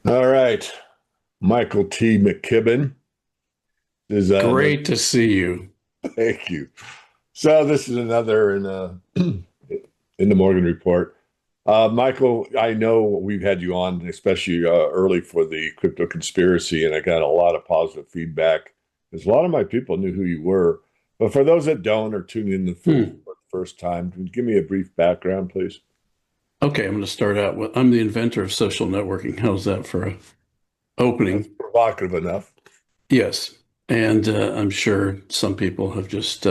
All right, Michael T. McKibben is another. Great to see you. Thank you. So this is another in the Morgan Report. Michael, I know we've had you on, especially early for the crypto conspiracy, and I got a lot of positive feedback because a lot of my people knew who you were. But for those that don't or tuning in Hmm. for the first time, can you give me a brief background, please? Okay, I'm going to start out with I'm the inventor of social networking. How's that for a That's opening? provocative enough. Yes. And I'm sure some people have just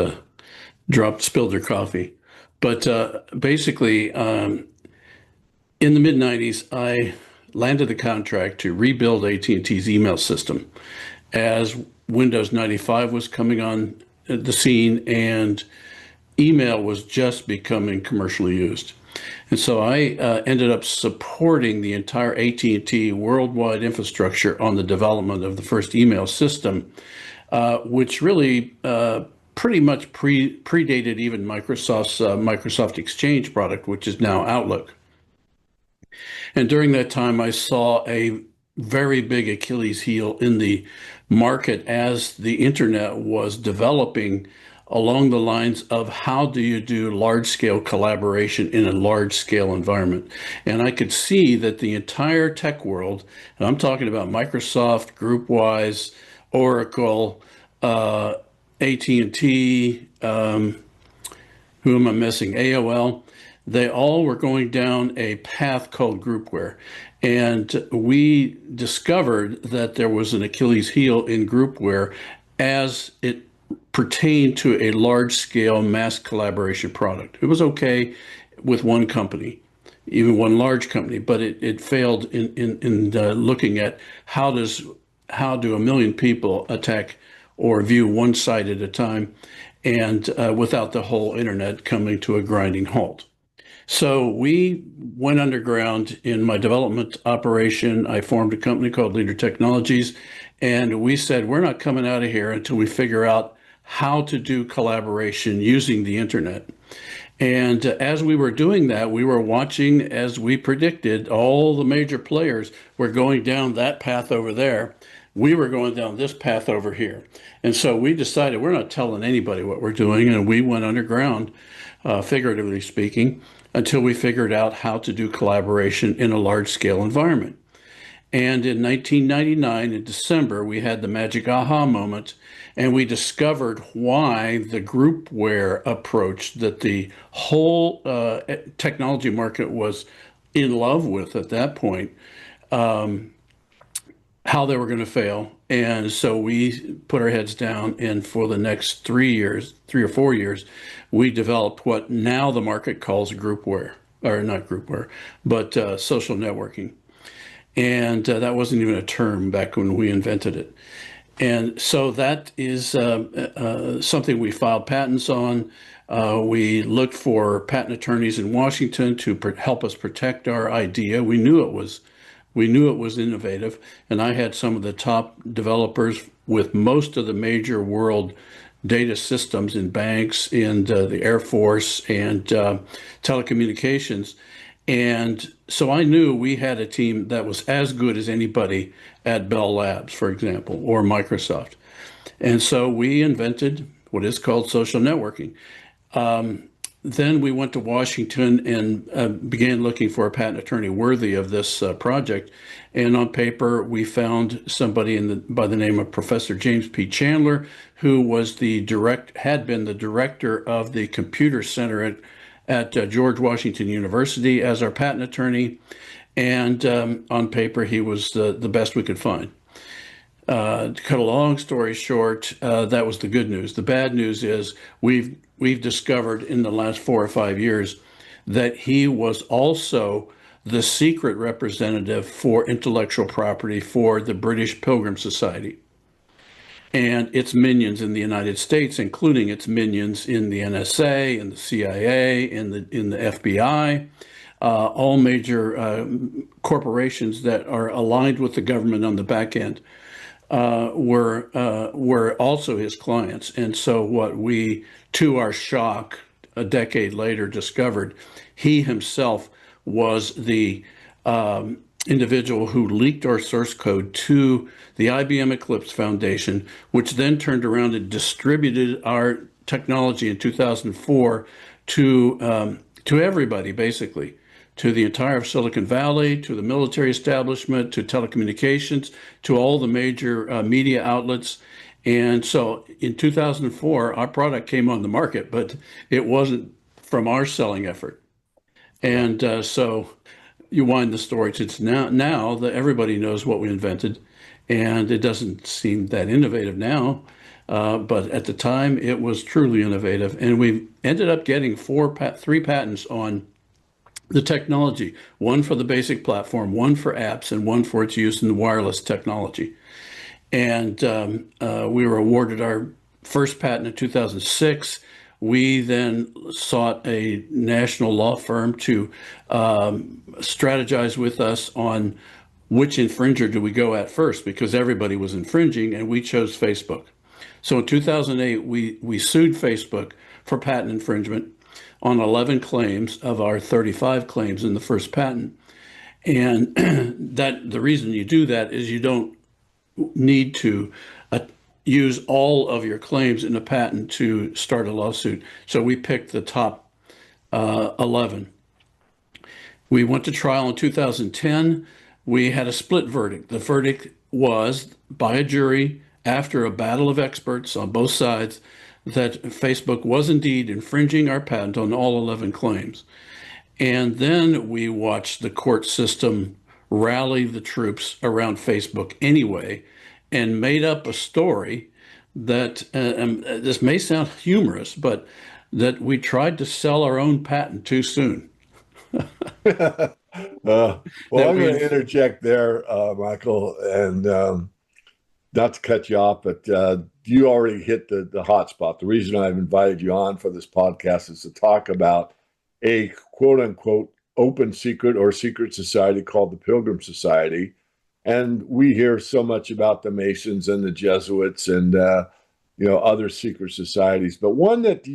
spilled their coffee. But basically, in the mid 90s, I landed the contract to rebuild AT&T's email system as Windows 95 was coming on the scene and email was just becoming commercially used. And so I ended up supporting the entire AT&T worldwide infrastructure on the development of the first email system, which really pretty much predated even Microsoft's Microsoft Exchange product, which is now Outlook. And during that time, I saw a very big Achilles heel in the market as the internet was developing along the lines of how do you do large scale collaboration in a large scale environment. And I could see that the entire tech world, and I'm talking about Microsoft, GroupWise, Oracle, AT&T, who am I missing? AOL. They all were going down a path called groupware. And we discovered that there was an Achilles heel in groupware as it pertained to a large scale mass collaboration product. It was okay with one company, even one large company, but it failed in looking at how do a million people attack or view one site at a time and without the whole internet coming to a grinding halt. So we went underground in my development operation. I formed a company called Leader Technologies, and we said, we're not coming out of here until we figure out how to do collaboration using the internet. And as we were doing that, we were watching, as we predicted, all the major players were going down that path over there. We were going down this path over here. And so we decided we're not telling anybody what we're doing. And we went underground, figuratively speaking, until we figured out how to do collaboration in a large scale environment. And in 1999, in December, we had the magic aha moment, and we discovered why the groupware approach that the whole technology market was in love with at that point, how they were going to fail. And so we put our heads down, and for the next 3 years, 3 or 4 years, we developed what now the market calls groupware, or not groupware, but social networking. And that wasn't even a term back when we invented it. And so that is something we filed patents on. We looked for patent attorneys in Washington to help us protect our idea. We knew it was innovative, and I had some of the top developers with most of the major world data systems in banks, in the Air Force, and telecommunications. And so I knew we had a team that was as good as anybody at Bell Labs, for example, or Microsoft. And so we invented what is called social networking. Then we went to Washington and began looking for a patent attorney worthy of this project. And on paper, we found somebody by the name of Professor James P. Chandler, who had been the director of the computer center at George Washington University as our patent attorney. And on paper, he was the best we could find. To cut a long story short, that was the good news. The bad news is we've discovered in the last 4 or 5 years that he was also the secret representative for intellectual property for the British Pilgrim Society and its minions in the United States, including its minions in the NSA, in the CIA, in the FBI, all major corporations that are aligned with the government on the back end were also his clients. And so what we, to our shock, a decade later discovered, he himself was the individual who leaked our source code to the IBM Eclipse Foundation, which then turned around and distributed our technology in 2004 to everybody, basically, to the entire Silicon Valley, to the military establishment, to telecommunications, to all the major media outlets. And so in 2004, our product came on the market, but it wasn't from our selling effort. Yeah. And so you wind the story to now that everybody knows what we invented, and it doesn't seem that innovative now. But at the time, it was truly innovative, and we ended up getting three patents on the technology: one for the basic platform, one for apps, and one for its use in the wireless technology. And we were awarded our first patent in 2006. We then sought a national law firm to strategize with us on which infringer do we go at first, because everybody was infringing, and we chose Facebook. So in 2008, we sued Facebook for patent infringement on 11 claims of our 35 claims in the first patent. And that the reason you do that is you don't need to use all of your claims in a patent to start a lawsuit. So we picked the top 11. We went to trial in 2010. We had a split verdict. The verdict was by a jury, after a battle of experts on both sides, that Facebook was indeed infringing our patent on all 11 claims. And then we watched the court system rally the troops around Facebook anyway, and made up a story that, this may sound humorous, but that we tried to sell our own patent too soon. Well, That I'm going we, to interject there, Michael, and not to cut you off, but you already hit the hot spot. The reason I've invited you on for this podcast is to talk about a quote unquote open secret or secret society called the Pilgrim Society. And we hear so much about the Masons and the Jesuits and other secret societies, but one that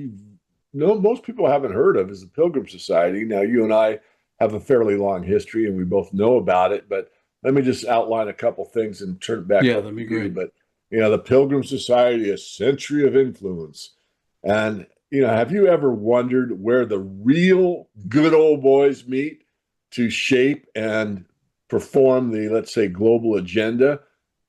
most people haven't heard of is the Pilgrim Society. Now, you and I have a fairly long history, and we both know about it. But let me just outline a couple things and turn it back yeah, over that'd be to you. great. But the Pilgrim Society, a century of influence, and have you ever wondered where the real good old boys meet to shape and perform the, let's say, global agenda?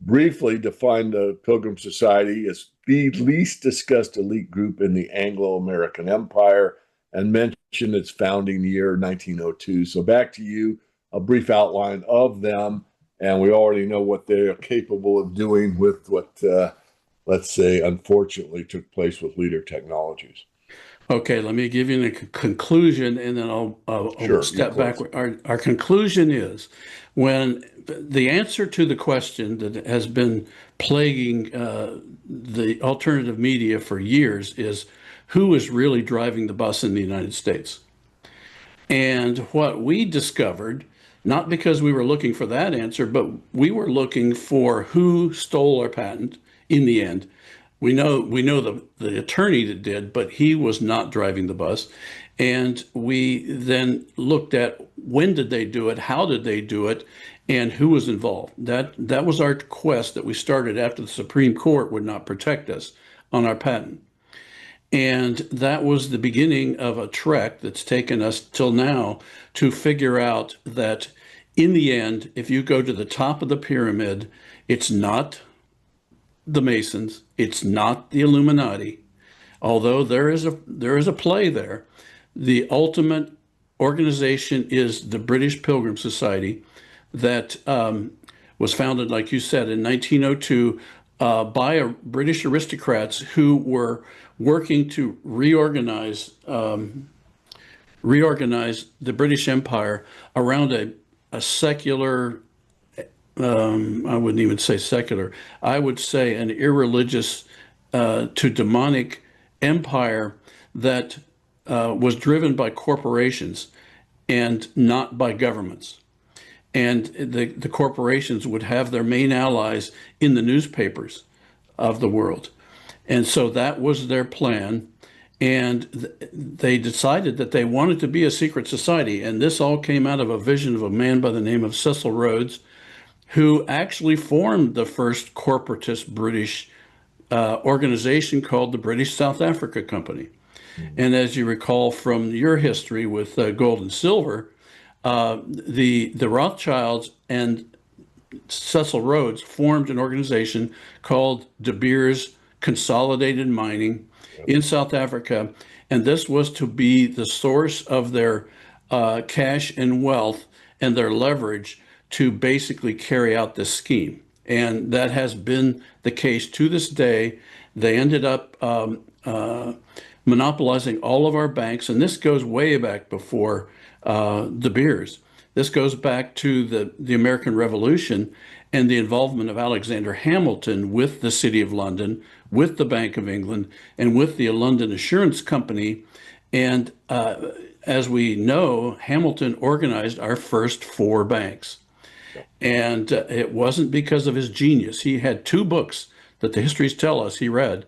Briefly define the Pilgrim Society as the least discussed elite group in the Anglo-American Empire and mention its founding year, 1902. So back to you, a brief outline of them. And we already know what they're capable of doing with what, let's say, unfortunately took place with leader technologies. Okay, let me give you a conclusion, and then I'll Sure, you step back. close. Our conclusion is, when the answer to the question that has been plaguing the alternative media for years is, who is really driving the bus in the United States? And what we discovered, not because we were looking for that answer, but we were looking for who stole our patent in the end. We know the attorney that did, but he was not driving the bus. And we then looked at, when did they do it, how did they do it, and who was involved. That was our quest that we started after the Supreme Court would not protect us on our patent. And that was the beginning of a trek that's taken us till now to figure out that in the end, if you go to the top of the pyramid, it's not the Masons, it's not the Illuminati, although there is a play there. The ultimate organization is the British Pilgrim Society that was founded, like you said, in 1902 by British aristocrats who were working to reorganize the British Empire around a secular, I wouldn't even say secular, I would say an irreligious to demonic empire that was driven by corporations and not by governments. And the corporations would have their main allies in the newspapers of the world. And so that was their plan. And they decided that they wanted to be a secret society. And this all came out of a vision of a man by the name of Cecil Rhodes, who actually formed the first corporatist British organization called the British South Africa Company. And as you recall from your history with gold and silver, the Rothschilds and Cecil Rhodes formed an organization called De Beers Consolidated Mining in South Africa, and this was to be the source of their cash and wealth and their leverage to basically carry out this scheme. And that has been the case to this day. They ended up monopolizing all of our banks, and this goes way back before De Beers. This goes back to the American Revolution and the involvement of Alexander Hamilton with the City of London, with the Bank of England, and with the London Assurance Company. And as we know, Hamilton organized our first four banks. And it wasn't because of his genius. He had two books that the histories tell us he read,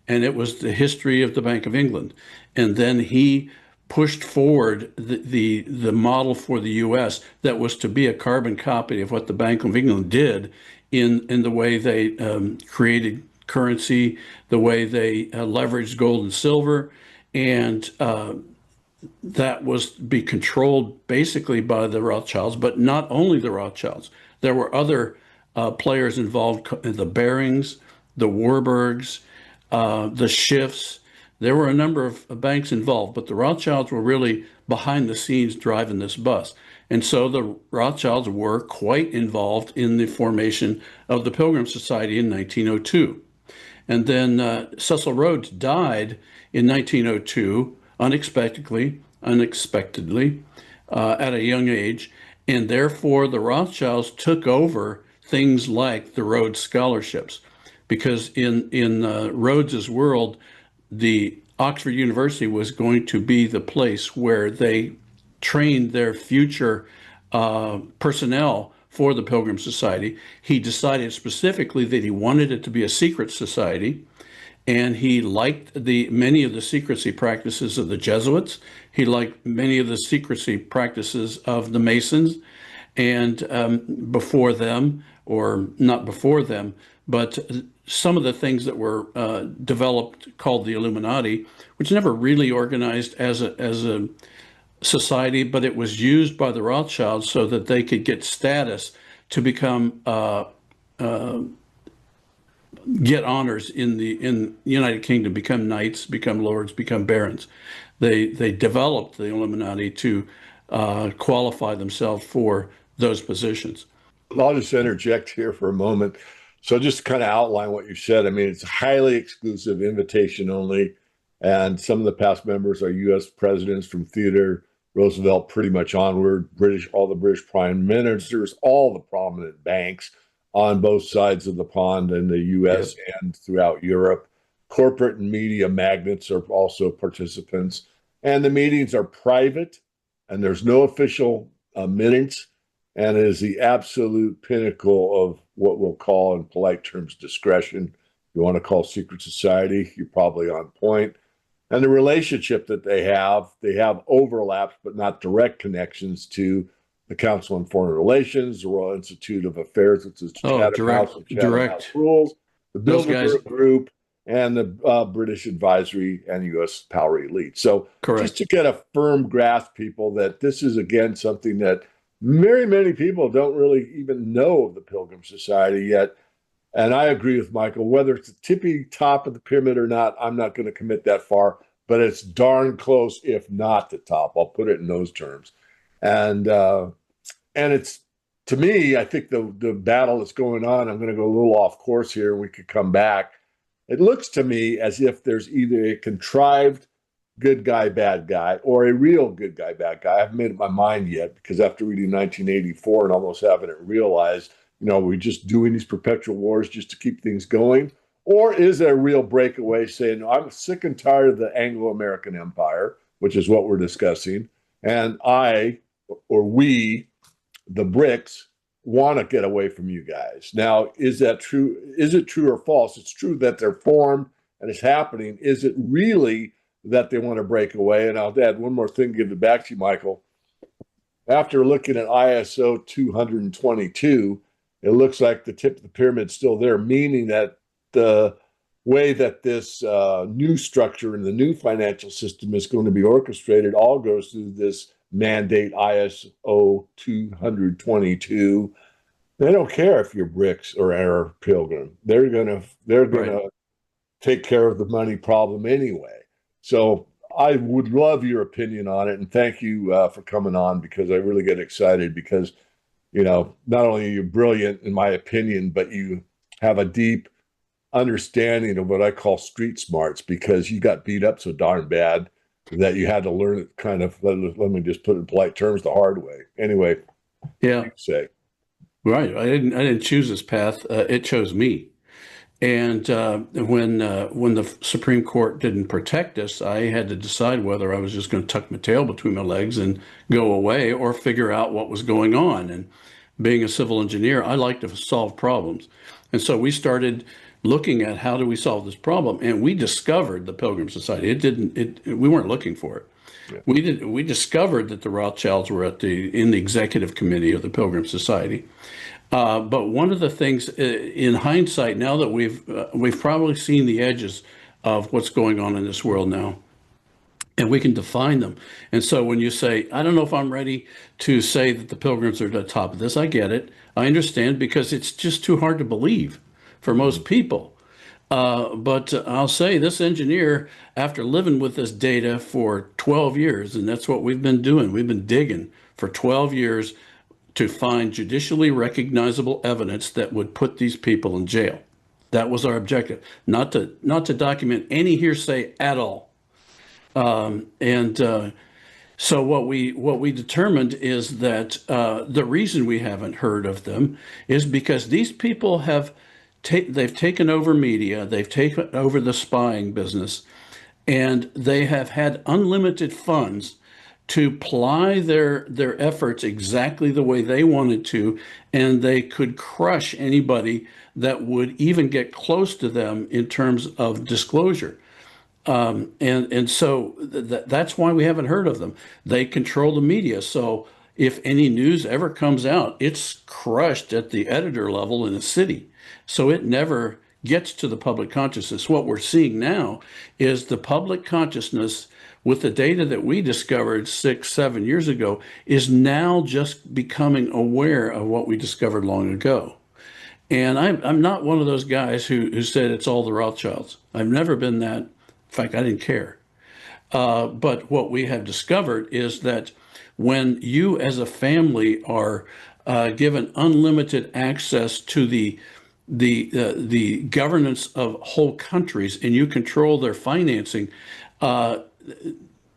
and it was the history of the Bank of England. And then he pushed forward the model for the U.S. that was to be a carbon copy of what the Bank of England did in the way they created currency, the way they leveraged gold and silver, and that was to be controlled basically by the Rothschilds, but not only the Rothschilds. There were other players involved, the Barings, the Warburgs, the Schiffs. There were a number of banks involved, but the Rothschilds were really behind the scenes driving this bus. And so the Rothschilds were quite involved in the formation of the Pilgrim Society in 1902. And then Cecil Rhodes died in 1902 unexpectedly at a young age. And therefore, the Rothschilds took over things like the Rhodes Scholarships. Because in Rhodes's world, the Oxford University was going to be the place where they trained their future personnel for the Pilgrim Society. He decided specifically that he wanted it to be a secret society, and he liked many of the secrecy practices of the Jesuits. He liked many of the secrecy practices of the Masons, and before them, or not before them, but some of the things that were developed called the Illuminati, which never really organized as a society, but it was used by the Rothschilds so that they could get status to become get honors in the United Kingdom, become knights, become lords, become barons. They developed the Illuminati to qualify themselves for those positions. I'll just interject here for a moment. So just to kind of outline what you said, I mean, it's highly exclusive, invitation only. And some of the past members are U.S. presidents from Theodore Roosevelt pretty much onward, all the British prime ministers, all the prominent banks on both sides of the pond in the U.S. and throughout Europe. Corporate and media magnates are also participants. And the meetings are private, and there's no official minutes. And it is the absolute pinnacle of what we'll call, in polite terms, discretion. You want to call secret society, you're probably on point. And the relationship that they have overlaps, but not direct connections to the Council on Foreign Relations, the Royal Institute of Affairs, which is Chatham House Rules, the Bilderberg Group, and the British Advisory and U.S. Power Elite. So just to get a firm grasp, people, that this is, again, something that very many people don't really even know of the Pilgrim Society yet. And I agree with Michael, whether it's the tippy top of the pyramid or not, I'm not going to commit that far, but it's darn close, if not the top. I'll put it in those terms. And it's, to me, I think the battle that's going on, I'm going to go a little off course here, and we could come back. It looks to me as if there's either a contrived good guy, bad guy, or a real good guy, bad guy. I haven't made up my mind yet, because after reading 1984 and almost having it realized, we're just doing these perpetual wars just to keep things going. Or is there a real breakaway saying, I'm sick and tired of the Anglo-American Empire, which is what we're discussing, and we, the BRICS, want to get away from you guys. Now, is that true? Is it true or false? It's true that they're formed and it's happening. Is it really that they want to break away. And I'll add one more thing, give it back to you, Michael. After looking at ISO 222, it looks like the tip of the pyramid is still there, meaning that the way that this new structure in the new financial system is going to be orchestrated all goes through this mandate ISO 222. They don't care if you're BRICS or Pilgrim. They're gonna take care of the money problem anyway. So I would love your opinion on it, and thank you for coming on, because I really get excited because not only are you brilliant in my opinion, but you have a deep understanding of what I call street smarts, because you got beat up so darn bad that you had to learn it kind of, let me just put it in polite terms, the hard way. Anyway, Yeah, say. right. I didn't choose this path. It chose me. And when the Supreme Court didn't protect us, I had to decide whether I was just going to tuck my tail between my legs and go away, or figure out what was going on. And being a civil engineer, I like to solve problems. And so we started looking at how do we solve this problem, and we discovered the Pilgrim Society. We weren't looking for it. Yeah. We discovered that the Rothschilds were in the executive committee of the Pilgrim Society. But one of the things, in hindsight, now that we've probably seen the edges of what's going on in this world now, and we can define them. And so when you say, I don't know if I'm ready to say that the Pilgrims are at the top of this, I get it. I understand, because it's just too hard to believe for most people. But I'll say, this engineer, after living with this data for 12 years, and that's what we've been doing, we've been digging for 12 years to find judicially recognizable evidence that would put these people in jail. That was our objective, not to document any hearsay at all. So what we determined is that the reason we haven't heard of them is because these people they've taken over media, they've taken over the spying business, and they have had unlimited funds to ply their efforts exactly the way they wanted to, and they could crush anybody that would even get close to them in terms of disclosure. So that's why we haven't heard of them. They control the media. So if any news ever comes out, it's crushed at the editor level in a city. So it never gets to the public consciousness. What we're seeing now is the public consciousness, with the data that we discovered 6-7 years ago, is now just becoming aware of what we discovered long ago. And I'm not one of those guys who said it's all the Rothschilds. I've never been that. In fact, I didn't care. But what we have discovered is that when you as a family are given unlimited access to the governance of whole countries, and you control their financing,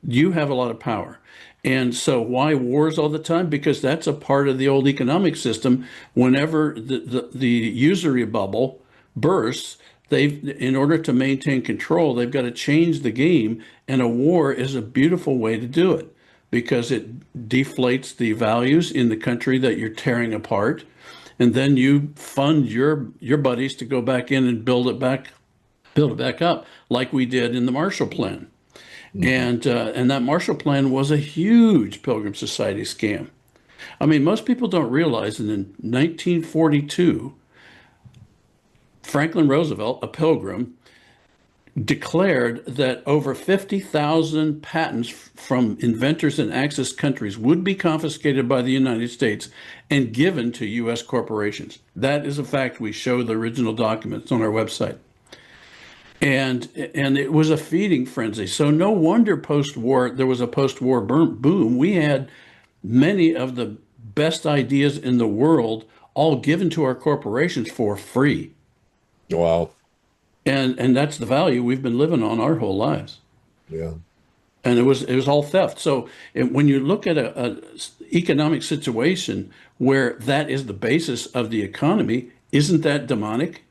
you have a lot of power. And so why wars all the time? Because that's a part of the old economic system. Whenever the usury bubble bursts, in order to maintain control, they've got to change the game. And a war is a beautiful way to do it, because it deflates the values in the country that you're tearing apart. And then you fund your buddies to go back in and build it back up, like we did in the Marshall Plan. And that Marshall Plan was a huge Pilgrim Society scam. I mean, most people don't realize that in 1942, Franklin Roosevelt, a Pilgrim, declared that over 50,000 patents from inventors in Axis countries would be confiscated by the United States and given to U.S. corporations. That is a fact. We show the original documents on our website. And it was a feeding frenzy. So no wonder post-war, there was a post-war boom. We had many of the best ideas in the world all given to our corporations for free. Wow. And that's the value we've been living on our whole lives. Yeah. And it was all theft. So when you look at a economic situation where that is the basis of the economy, isn't that demonic?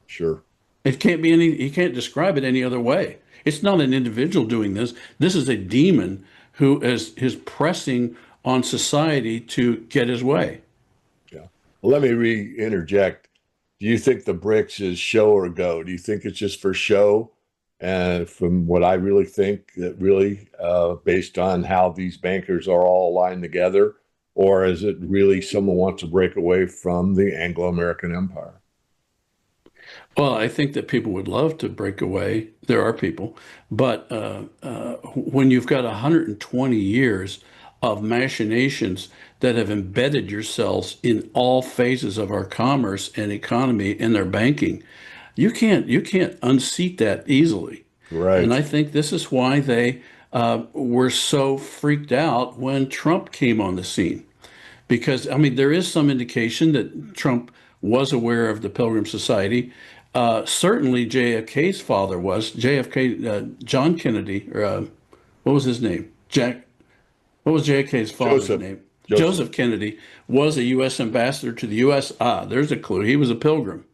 Sure. It can't be you can't describe it any other way. It's not an individual doing this. This is a demon who is pressing on society to get his way. Yeah. Well, let me interject. Do you think the BRICS is show or go? Do you think it's just for show And from what I really think, that really, based on how these bankers are all aligned together, or is it really someone wants to break away from the Anglo-American Empire? Well, I think that people would love to break away. There are people, but when you've got 120 years of machinations that have embedded yourselves in all phases of our commerce and economy and their banking, you can't unseat that easily. And Right. I think this is why they were so freaked out when Trump came on the scene. Because, I mean, there is some indication that Trump was aware of the Pilgrim Society. Certainly, JFK's father was. JFK, John Kennedy, or what was his name? What was JFK's father's Joseph. name? Joseph. Joseph Kennedy was a U.S. ambassador to the U.S. There's a clue. He was a pilgrim.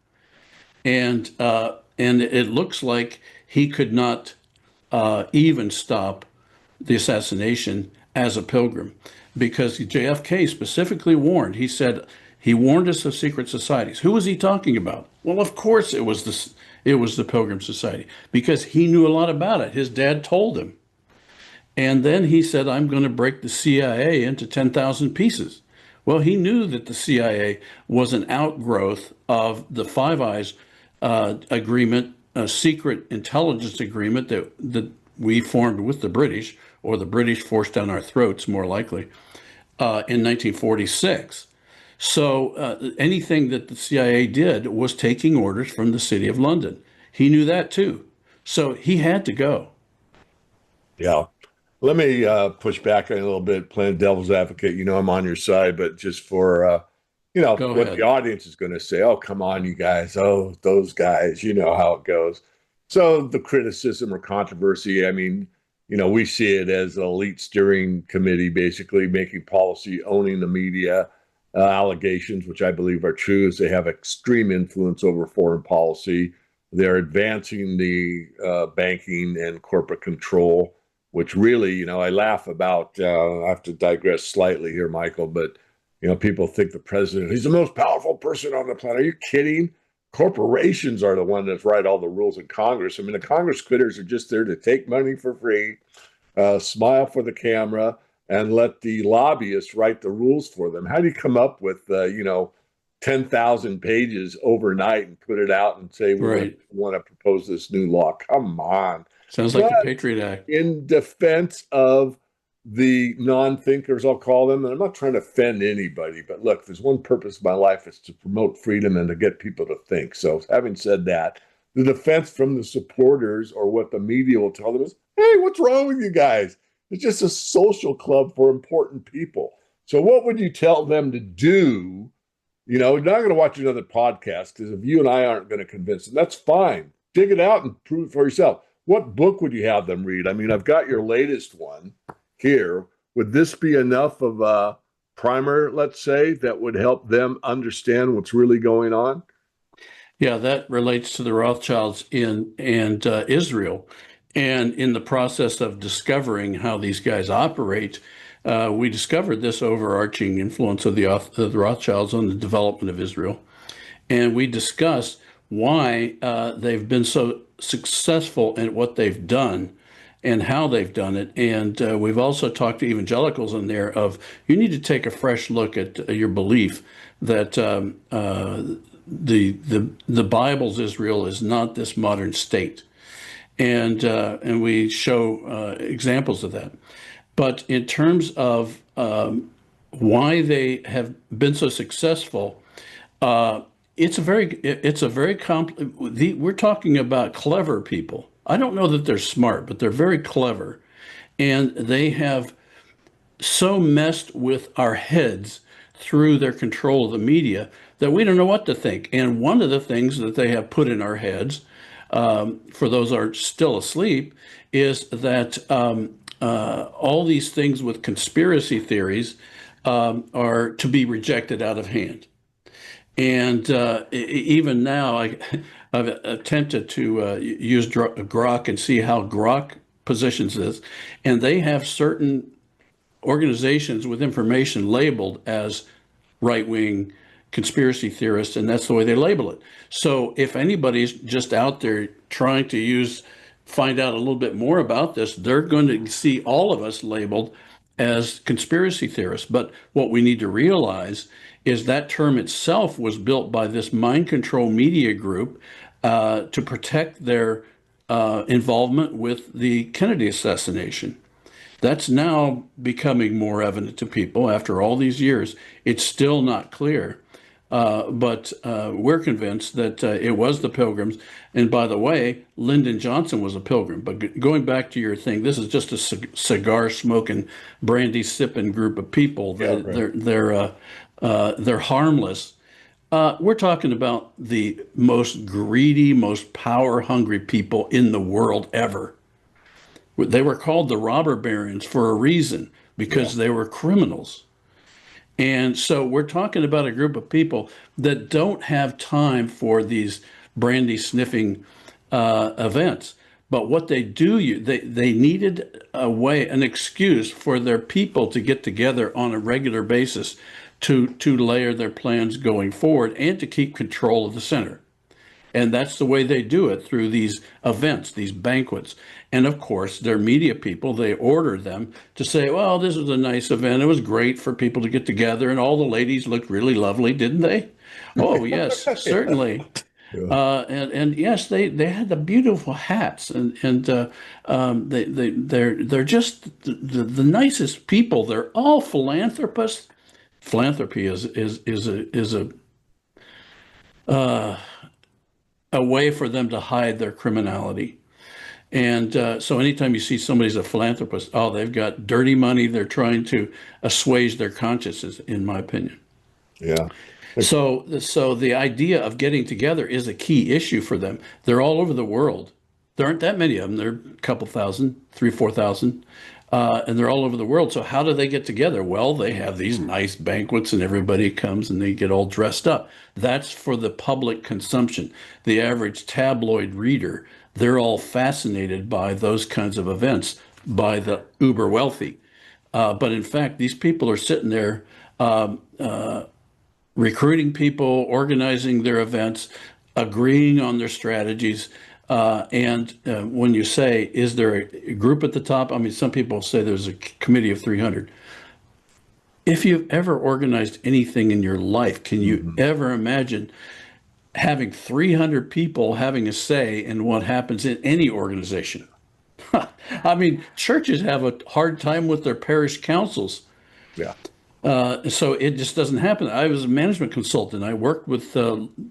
And it looks like he could not even stop the assassination as a pilgrim because JFK specifically warned. He said he warned us of secret societies. Who was he talking about? Well, of course it was the Pilgrim Society because he knew a lot about it. His dad told him. And then he said, I'm going to break the CIA into 10,000 pieces. Well, he knew that the CIA was an outgrowth of the Five Eyes agreement, a secret intelligence agreement that we formed with the British, or the British forced down our throats, more likely, in 1946. So anything that the CIA did was taking orders from the City of London. He knew that too. So he had to go. Yeah. Let me push back a little bit, playing devil's advocate. You know, I'm on your side, but just for Go what the ahead. audience is going to say. Oh, come on, you guys. Oh, those guys. You know how it goes. So the criticism or controversy. I mean, we see it as an elite steering committee, basically making policy, owning the media. Allegations, which I believe are true, is they have extreme influence over foreign policy. They're advancing the banking and corporate control, which really, I laugh about. I have to digress slightly here, Michael, but people think the president, he's the most powerful person on the planet. Are you kidding? Corporations are the one that write all the rules in Congress. I mean, the Congress critters are just there to take money for free, smile for the camera, and let the lobbyists write the rules for them. How do you come up with, 10,000 pages overnight and put it out and say, we're going to Right. want to propose this new law? Come on. Sounds like But the Patriot Act. in defense of the non-thinkers, I'll call them, and I'm not trying to offend anybody, but look, there's one purpose of my life is to promote freedom and to get people to think. So having said that, the defense from the supporters or what the media will tell them is, hey, what's wrong with you guys? It's just a social club for important people. So what would you tell them to do? You're not going to watch another podcast because if you and I aren't going to convince them, that's fine. Dig it out and prove it for yourself. What book would you have them read? I mean, I've got your latest one here. Would this be enough of a primer, let's say, that would help them understand what's really going on? Yeah, that relates to the Rothschilds in and Israel. And in the process of discovering how these guys operate, we discovered this overarching influence of the Rothschilds on the development of Israel. And we discussed why they've been so successful in what they've done and how they've done it. And we've also talked to evangelicals in there of you need to take a fresh look at your belief that the Bible's Israel is not this modern state, and we show examples of that. But in terms of why they have been so successful, uh, we're talking about clever people. I don't know that they're smart, but they're very clever, and they have so messed with our heads through their control of the media that we don't know what to think. And one of the things that they have put in our heads, for those who are still asleep, is that all these things with conspiracy theories are to be rejected out of hand. And even now, I've attempted to use Grok and see how Grok positions this, and they have certain organizations with information labeled as right wing conspiracy theorists, and that's the way they label it. So if anybody's just out there trying to use find out a little bit more about this, they're going to see all of us labeled as conspiracy theorists. But what we need to realize is that term itself was built by this mind control media group to protect their involvement with the Kennedy assassination. That's now becoming more evident to people after all these years. It's still not clear, but we're convinced that it was the Pilgrims. And by the way, Lyndon Johnson was a Pilgrim. But going back to your thing, this is just a cigar smoking, brandy sipping group of people. Yeah, They're harmless. We're talking about the most greedy, most power hungry people in the world ever. They were called the robber barons for a reason yeah, because they were criminals. And so we're talking about a group of people that don't have time for these brandy sniffing events. But what they do, they needed a way, an excuse for their people to get together on a regular basis to layer their plans going forward and to keep control of the center. And that's the way they do it, through these events, these banquets. And of course, their media people, they order them to say, well, this was a nice event. It was great for people to get together. And all the ladies looked really lovely, didn't they? Oh, yes, certainly. yeah. And yes, they had the beautiful hats, and they're just the nicest people. They're all philanthropists. Philanthropy is a way for them to hide their criminality. And so anytime you see somebody's a philanthropist, oh, they've got dirty money. They're trying to assuage their consciences, in my opinion. Yeah. So the idea of getting together is a key issue for them. They're all over the world. There aren't that many of them. There are a couple thousand, 3, 4,000, and they're all over the world. So how do they get together? Well, they have these nice banquets, and everybody comes and they get all dressed up. That's for the public consumption. The average tabloid reader, they're all fascinated by those kinds of events by the uber wealthy. But in fact, these people are sitting there recruiting people, organizing their events, agreeing on their strategies. And when you say, is there a group at the top? I mean, some people say there's a committee of 300. If you've ever organized anything in your life, can you ever imagine having 300 people having a say in what happens in any organization? I mean, churches have a hard time with their parish councils. Yeah. So it just doesn't happen. I was a management consultant. I worked with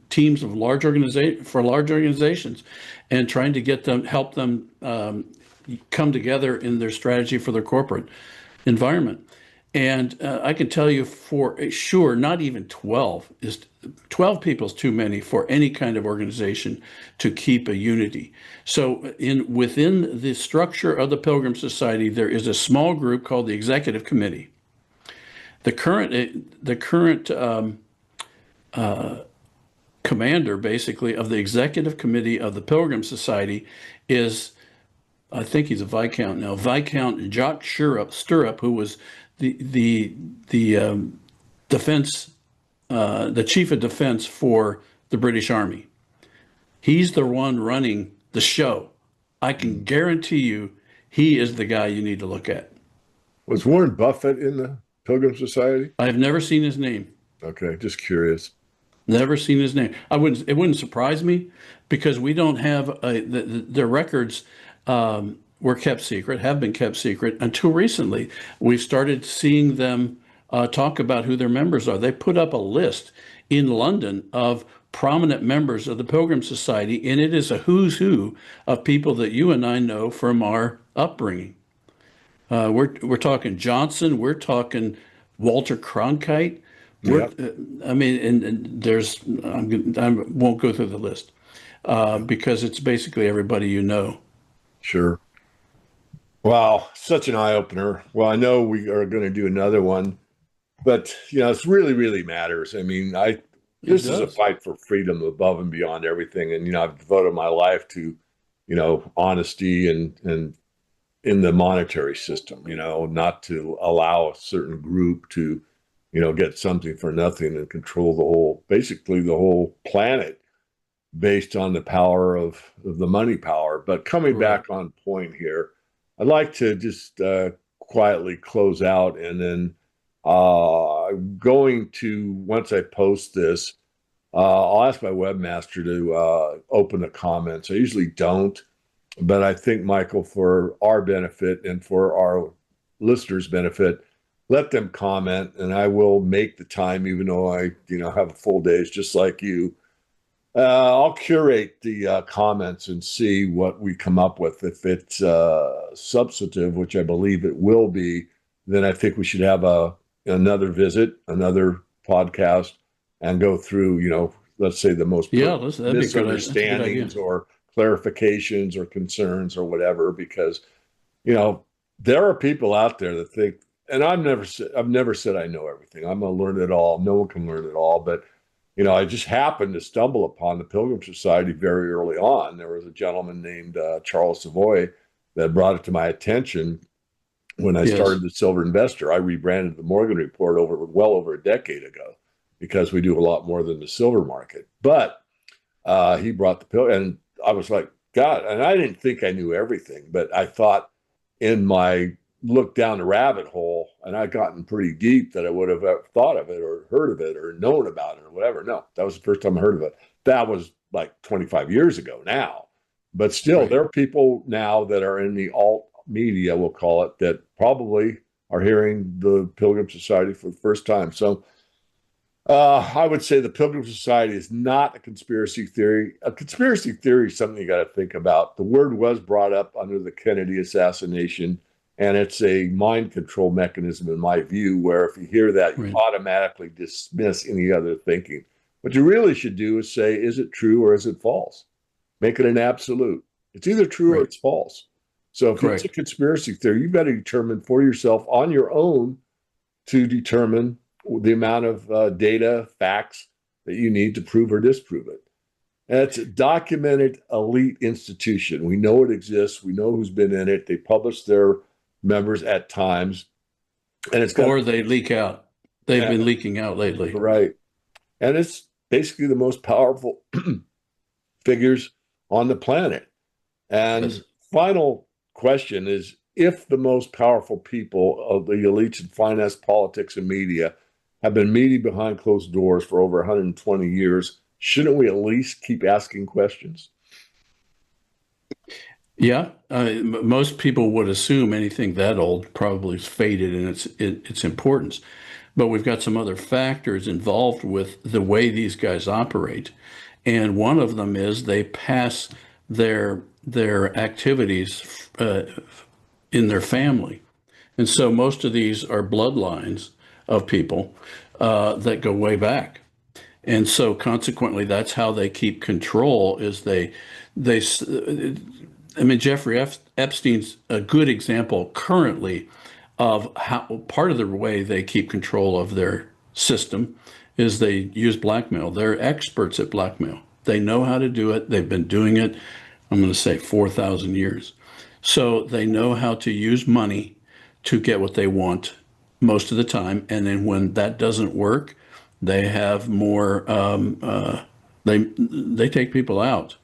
teams of large organizations, and trying to help them come together in their strategy for their corporate environment. And I can tell you for sure, not even 12 people is too many for any kind of organization to keep a unity. So within the structure of the Pilgrim Society, there is a small group called the Executive Committee. The current commander, basically, of the executive committee of the Pilgrim Society is, I think he's a Viscount now, Viscount Jacques Stirrup, who was the defense, the chief of defense for the British Army. He's the one running the show. I can guarantee you, he is the guy you need to look at. Was Warren Buffett in the Pilgrim Society? I've never seen his name. Okay, just curious. Never seen his name. It wouldn't surprise me, because we don't have their records were kept secret, have been kept secret until recently. We've started seeing them talk about who their members are. They put up a list in London of prominent members of the Pilgrim Society, and it is a who's who of people that you and I know from our upbringing. We're talking Johnson. We're talking Walter Cronkite. I mean, and there's I won't go through the list because it's basically everybody you know. Sure. Wow, such an eye opener. Well, I know we are going to do another one, but it really, really matters. I mean, this is a fight for freedom above and beyond everything, and I've devoted my life to, honesty and in the monetary system, not to allow a certain group to, get something for nothing and control basically the whole planet based on the power of the money power. But coming Right. back on point here, I'd like to just quietly close out, and then going to, once I post this, I'll ask my webmaster to open the comments. I usually don't, but I think, Michael, for our benefit and for our listeners' benefit, let them comment, and I will make the time, even though I, have a full days just like you. I'll curate the comments and see what we come up with. If it's substantive, which I believe it will be, then I think we should have another visit, another podcast, and go through, let's say the most Yeah, that'd be a good. That's a good idea. misunderstandings or clarifications or concerns or whatever. Because you know there are people out there that think, and I've never said I know everything. I'm gonna learn it all. No one can learn it all, but I just happened to stumble upon the Pilgrim Society very early on. There was a gentleman named Charles Savoy that brought it to my attention when I Yes. started the Silver Investor. I rebranded the Morgan Report well over a decade ago because we do a lot more than the silver market. But he brought the pill, and I was like, God, and I didn't think I knew everything, but I thought in my look down the rabbit hole, and I'd gotten pretty deep, that I would have thought of it or heard of it or known about it or whatever. No, that was the first time I heard of it. That was like 25 years ago now. But still, Right. there are people now that are in the alt media, we'll call it, that probably are hearing the Pilgrim Society for the first time. So I would say the Pilgrim Society is not a conspiracy theory. A conspiracy theory is something you got to think about. The word was brought up under the Kennedy assassination, and it's a mind control mechanism, in my view, where if you hear that, you Right. automatically dismiss any other thinking. What you really should do is say, is it true or is it false? Make it an absolute. It's either true or Right. it's false. So if it's a Correct. conspiracy theory, you've got to determine for yourself on your own to determine the amount of data, facts that you need to prove or disprove it. And it's a documented elite institution. We know it exists. We know who's been in it. They publish their members at times, and it's got Or they leak out. They've yeah, been leaking out lately. right. And it's basically the most powerful figures on the planet. And Yes. final question is, if the most powerful people of the elites in finance, politics, and media have been meeting behind closed doors for over 120 years, shouldn't we at least keep asking questions? Yeah. Most people would assume anything that old probably is faded in its importance. But we've got some other factors involved with the way these guys operate. And one of them is they pass their activities in their family. And so most of these are bloodlines of people that go way back. And so consequently, that's how they keep control is they, I mean, Jeffrey Epstein's a good example currently of how part of the way they keep control of their system is they use blackmail. They're experts at blackmail. They know how to do it. They've been doing it, I'm going to say 4,000 years. So they know how to use money to get what they want most of the time. And then when that doesn't work, they have more, they take people out.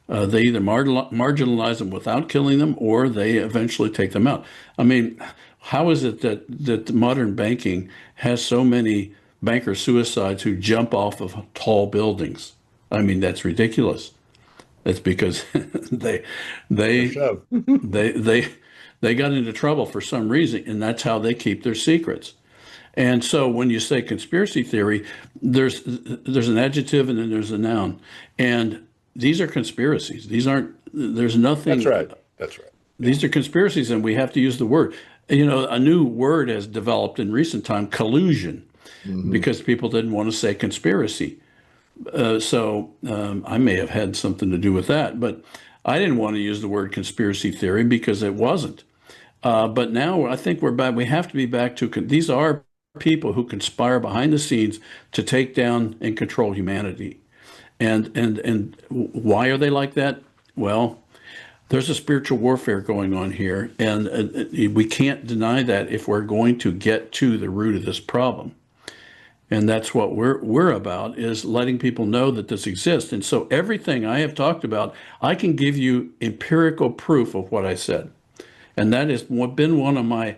They either marginalize them without killing them, or they eventually take them out. I mean, how is it that modern banking has so many banker suicides who jump off of tall buildings? I mean, that's ridiculous. It's because they For they sure. they they they got into trouble for some reason, and that's how they keep their secrets. And so when you say conspiracy theory, there's an adjective and then there's a noun. And these are conspiracies. These aren't, there's That's nothing, right. That's right. Yeah. these are conspiracies, and we have to use the word. You know, a new word has developed in recent time, collusion, Hmm. because people didn't want to say conspiracy. So I may have had something to do with that, but I didn't want to use the word conspiracy theory because it wasn't. But now I think we're back. We have to be back to these are people who conspire behind the scenes to take down and control humanity. And why are they like that? Well, there's a spiritual warfare going on here, and we can't deny that if we're going to get to the root of this problem. And that's what we're about, is letting people know that this exists. And so everything I have talked about, I can give you empirical proof of what I said. And that has been one of my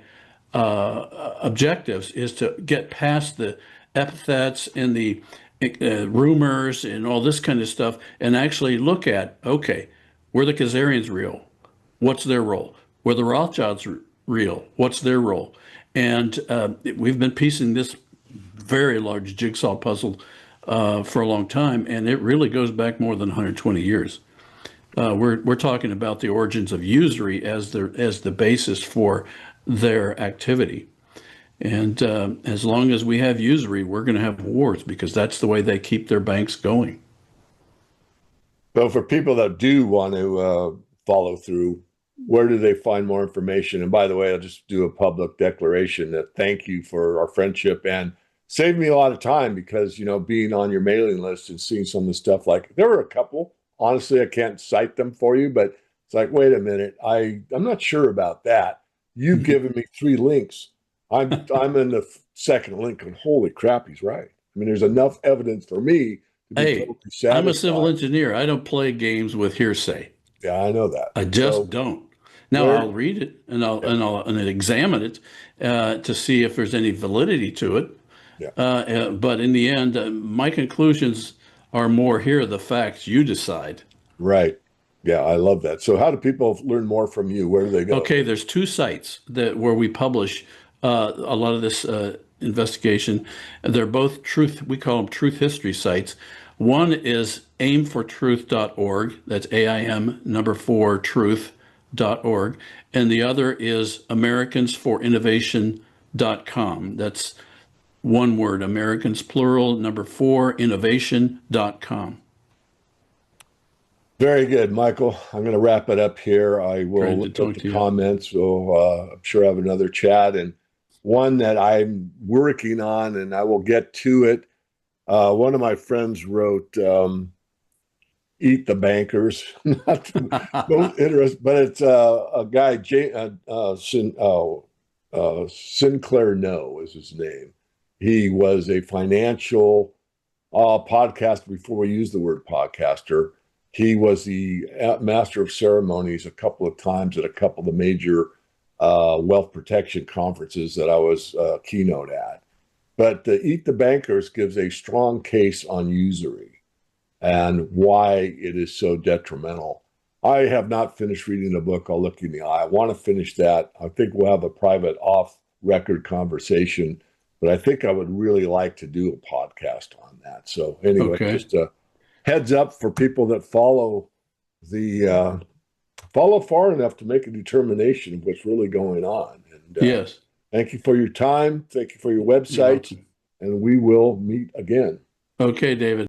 objectives, is to get past the epithets and the rumors and all this kind of stuff and actually look at, okay, were the Khazarians real? What's their role? Were the Rothschilds real? What's their role? And we've been piecing this very large jigsaw puzzle for a long time, and it really goes back more than 120 years. We're talking about the origins of usury as the basis for their activity. And as long as we have usury, we're going to have wars, because that's the way they keep their banks going. So for people that do want to follow through, where do they find more information? And by the way, I'll just do a public declaration that thank you for our friendship and saved me a lot of time, because, you know, being on your mailing list and seeing some of the stuff, like there were a couple, honestly, I can't cite them for you, but it's like, wait a minute, I'm not sure about that. You've given me 3 links. I'm in the second link, and holy crap, he's right. I mean, there's enough evidence for me to be Hey, totally satisfied. I'm a civil engineer. I don't play games with hearsay. Yeah, I know that. I just don't. Now where, I'll read it and I'll examine it to see if there's any validity to it. yeah, But in the end, my conclusions are more, here are the facts. You decide. right. Yeah, I love that. So how do people learn more from you? Where do they go? Okay, there's 2 sites where we publish a lot of this investigation. They're both we call them truth history sites. One is aimfortruth.org. That's AIM number 4 truth.org. And the other is americansforinnovation.com. That's one word, Americans plural, number 4 innovation.com. Very good, Michael. I'm going to wrap it up here. I will Great to look talk at to the you. comments. So I'm sure I have another chat, and one that I'm working on, and I will get to it. One of my friends wrote, "Eat the Bankers." Not most interesting, but it's a guy, Sinclair No is his name. He was a financial podcaster before we used the word podcaster. He was the master of ceremonies a couple of times at a couple of the major wealth protection conferences that I was keynote at. But Eat the Bankers gives a strong case on usury and why it is so detrimental. I have not finished reading the book. I'll look you in the eye. I want to finish that. I think we'll have a private off-record conversation, but I think I would really like to do a podcast on that. So anyway, Okay. just a heads up for people that follow far enough to make a determination of what's really going on. And Yes. thank you for your time. Thank you for your You're website, welcome. and we will meet again. Okay, David.